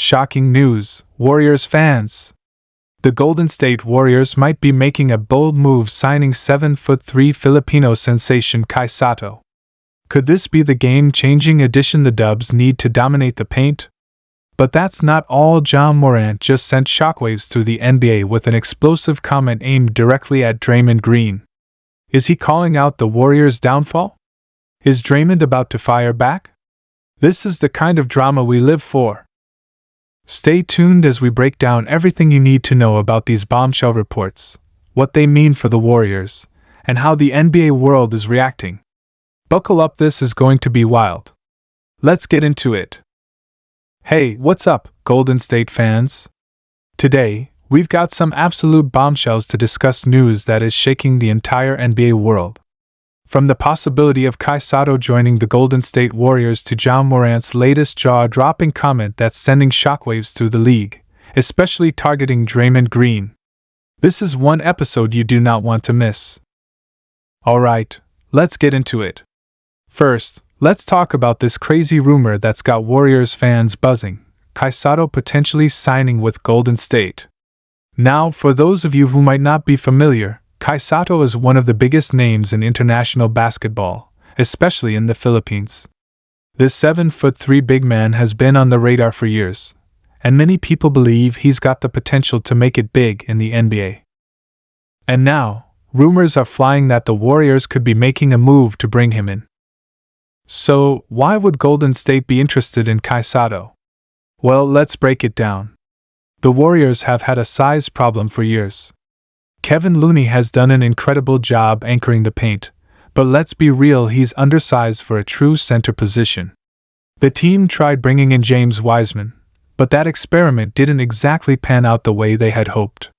Shocking news, Warriors fans! The Golden State Warriors might be making a bold move signing 7'3" Filipino sensation Kai Sotto. Could this be the game-changing addition the Dubs need to dominate the paint? But that's not all. Ja Morant just sent shockwaves through the NBA with an explosive comment aimed directly at Draymond Green. Is he calling out the Warriors' downfall? Is Draymond about to fire back? This is the kind of drama we live for. Stay tuned as we break down everything you need to know about these bombshell reports, what they mean for the Warriors, and how the NBA world is reacting. Buckle up, this is going to be wild. Let's get into it. Hey, what's up, Golden State fans? Today, we've got some absolute bombshells to discuss, news that is shaking the entire NBA world. From the possibility of Kai Sotto joining the Golden State Warriors to Ja Morant's latest jaw-dropping comment that's sending shockwaves through the league, especially targeting Draymond Green. This is one episode you do not want to miss. Alright, let's get into it. First, let's talk about this crazy rumor that's got Warriors fans buzzing: Kai Sotto potentially signing with Golden State. Now, for those of you who might not be familiar, Kai Sotto is one of the biggest names in international basketball, especially in the Philippines. This 7'3" big man has been on the radar for years, and many people believe he's got the potential to make it big in the NBA. And now, rumors are flying that the Warriors could be making a move to bring him in. So, why would Golden State be interested in Kai Sotto? Well, let's break it down. The Warriors have had a size problem for years. Kevin Looney has done an incredible job anchoring the paint, but let's be real, he's undersized for a true center position. The team tried bringing in James Wiseman, but that experiment didn't exactly pan out the way they had hoped.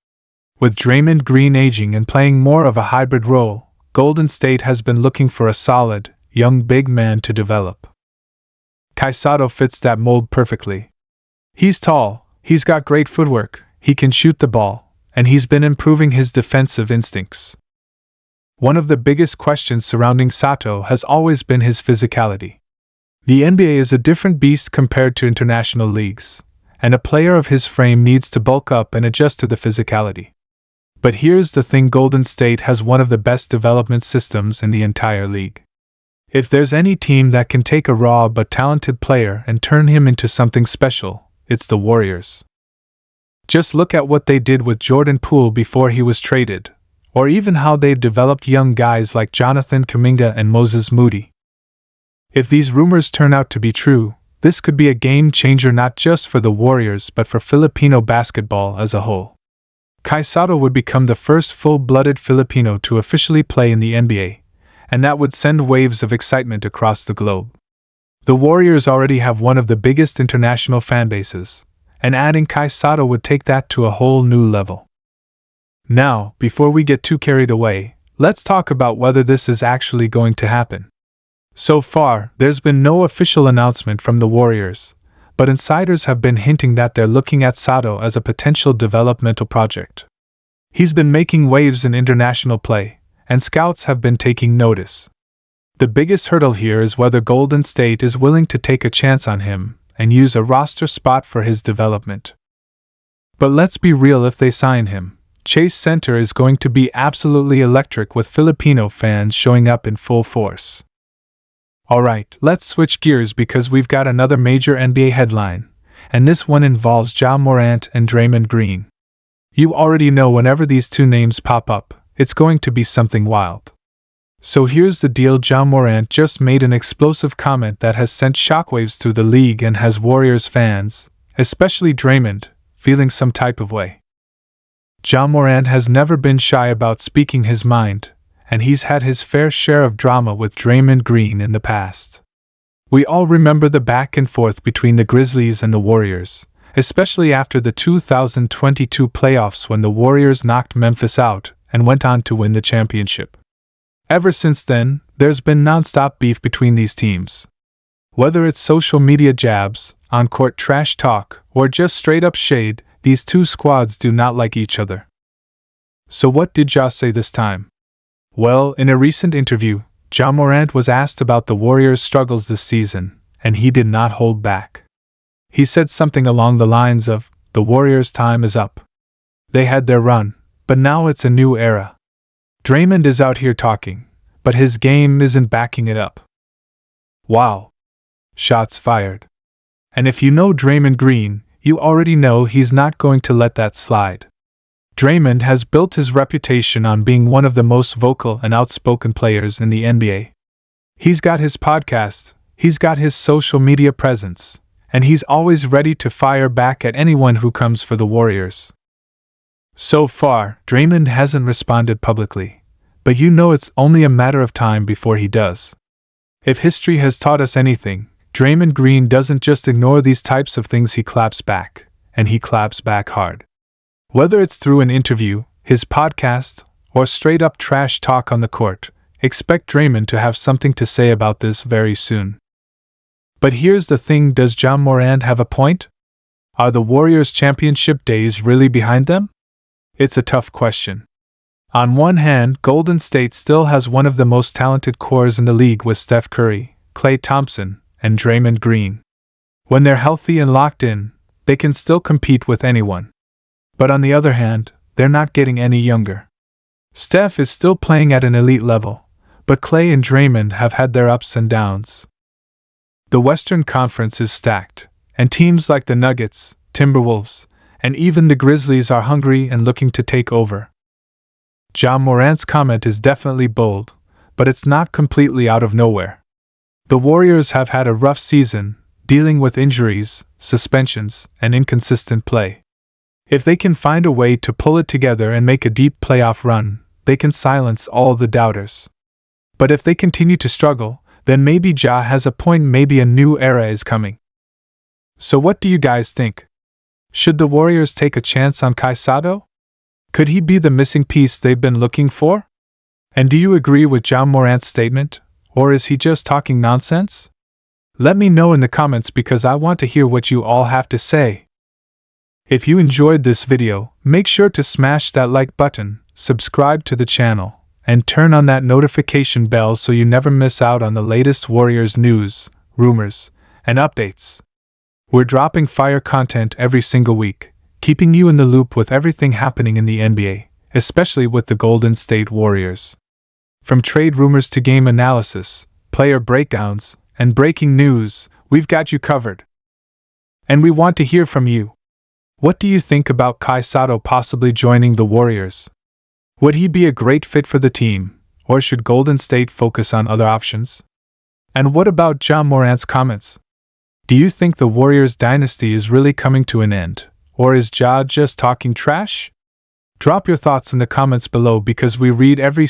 With Draymond Green aging and playing more of a hybrid role, Golden State has been looking for a solid, young big man to develop. Kai Sotto fits that mold perfectly. He's tall, he's got great footwork, he can shoot the ball, and he's been improving his defensive instincts. One of the biggest questions surrounding Satto has always been his physicality. The NBA is a different beast compared to international leagues, and a player of his frame needs to bulk up and adjust to the physicality. But here's the thing: Golden State has one of the best development systems in the entire league. If there's any team that can take a raw but talented player and turn him into something special, it's the Warriors. Just look at what they did with Jordan Poole before he was traded, or even how they've developed young guys like Jonathan Kuminga and Moses Moody. If these rumors turn out to be true, this could be a game changer not just for the Warriors but for Filipino basketball as a whole. Kai Sotto would become the first full-blooded Filipino to officially play in the NBA, and that would send waves of excitement across the globe. The Warriors already have one of the biggest international fan bases, and adding Kai Sotto would take that to a whole new level. Now, before we get too carried away, let's talk about whether this is actually going to happen. So far, there's been no official announcement from the Warriors, but insiders have been hinting that they're looking at Satto as a potential developmental project. He's been making waves in international play, and scouts have been taking notice. The biggest hurdle here is whether Golden State is willing to take a chance on him and use a roster spot for his development. But let's be real, if they sign him, Chase Center is going to be absolutely electric, with Filipino fans showing up in full force. Alright, let's switch gears because we've got another major NBA headline, and this one involves Ja Morant and Draymond Green. You already know whenever these two names pop up, it's going to be something wild. So here's the deal: Ja Morant just made an explosive comment that has sent shockwaves through the league and has Warriors fans, especially Draymond, feeling some type of way. Ja Morant has never been shy about speaking his mind, and he's had his fair share of drama with Draymond Green in the past. We all remember the back and forth between the Grizzlies and the Warriors, especially after the 2022 playoffs when the Warriors knocked Memphis out and went on to win the championship. Ever since then, there's been non-stop beef between these teams. Whether it's social media jabs, on-court trash talk, or just straight-up shade, these two squads do not like each other. So what did Ja say this time? Well, in a recent interview, Ja Morant was asked about the Warriors' struggles this season, and he did not hold back. He said something along the lines of, "The Warriors' time is up. They had their run, but now it's a new era." Draymond is out here talking, but his game isn't backing it up. Wow. Shots fired. And if you know Draymond Green, you already know he's not going to let that slide. Draymond has built his reputation on being one of the most vocal and outspoken players in the NBA. He's got his podcast, he's got his social media presence, and he's always ready to fire back at anyone who comes for the Warriors. So far, Draymond hasn't responded publicly, but you know it's only a matter of time before he does. If history has taught us anything, Draymond Green doesn't just ignore these types of things, he claps back, and he claps back hard. Whether it's through an interview, his podcast, or straight-up trash talk on the court, expect Draymond to have something to say about this very soon. But here's the thing, does Ja Morant have a point? Are the Warriors' championship days really behind them? It's a tough question. On one hand, Golden State still has one of the most talented cores in the league with Steph Curry, Klay Thompson, and Draymond Green. When they're healthy and locked in, they can still compete with anyone. But on the other hand, they're not getting any younger. Steph is still playing at an elite level, but Klay and Draymond have had their ups and downs. The Western Conference is stacked, and teams like the Nuggets, Timberwolves, and even the Grizzlies are hungry and looking to take over. Ja Morant's comment is definitely bold, but it's not completely out of nowhere. The Warriors have had a rough season, dealing with injuries, suspensions, and inconsistent play. If they can find a way to pull it together and make a deep playoff run, they can silence all the doubters. But if they continue to struggle, then maybe Ja has a point, maybe a new era is coming. So what do you guys think? Should the Warriors take a chance on Kai Sotto? Could he be the missing piece they've been looking for? And do you agree with Ja Morant's statement, or is he just talking nonsense? Let me know in the comments because I want to hear what you all have to say. If you enjoyed this video, make sure to smash that like button, subscribe to the channel, and turn on that notification bell so you never miss out on the latest Warriors news, rumors, and updates. We're dropping fire content every single week, keeping you in the loop with everything happening in the NBA, especially with the Golden State Warriors. From trade rumors to game analysis, player breakdowns, and breaking news, we've got you covered. And we want to hear from you. What do you think about Kai Sotto possibly joining the Warriors? Would he be a great fit for the team, or should Golden State focus on other options? And what about Ja Morant's comments? Do you think the Warriors dynasty is really coming to an end, or is Ja just talking trash? Drop your thoughts in the comments below because we read every